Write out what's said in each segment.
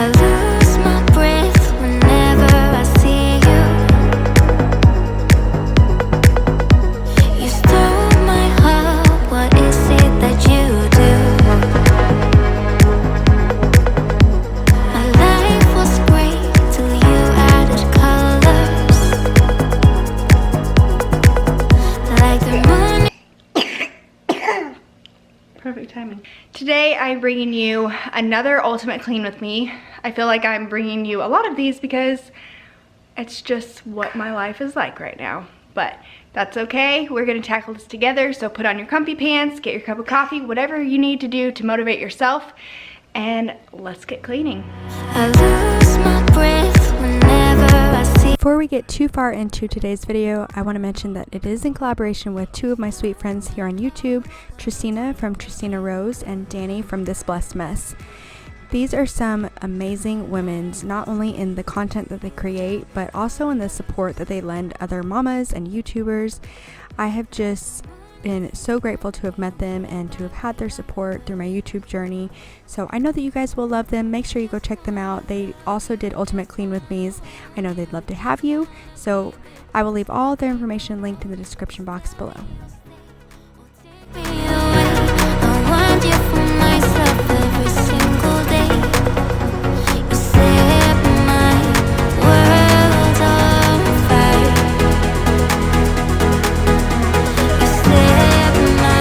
lose my breath whenever I see you. You stole my heart, what is it that you do? My life was great till you added colors, like the moon. Perfect timing. Today I'm bringing you another ultimate clean with me. I feel like I'm bringing you a lot of these because it's just what my life is like right now. But that's okay. We're gonna tackle this together. So put on your comfy pants, get your cup of coffee, whatever you need to do to motivate yourself, and let's get cleaning. I lose my breath whenever I see. Before we get too far into today's video, I want to mention that it is in collaboration with two of my sweet friends here on YouTube, Tristina from Tristina Rose and Danny from This Blessed Mess. These are some amazing women, not only in the content that they create, but also in the support that they lend other mamas and YouTubers. I have just been so grateful to have met them and to have had their support through my YouTube journey. So I know that you guys will love them. Make sure you go check them out. They also did Ultimate Clean with Me's. I know they'd love to have you. So I will leave all their information linked in the description box below. I want you for myself every single day. You set my world on fire. You set my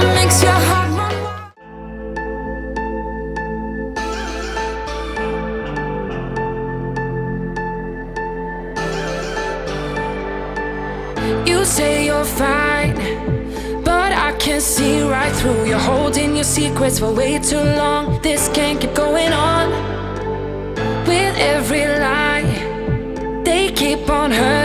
that makes your heart run wild. You say you're fine, but I can see right through. You're holding your secrets for way too long. This can't keep going on. With every lie, they keep on hurting.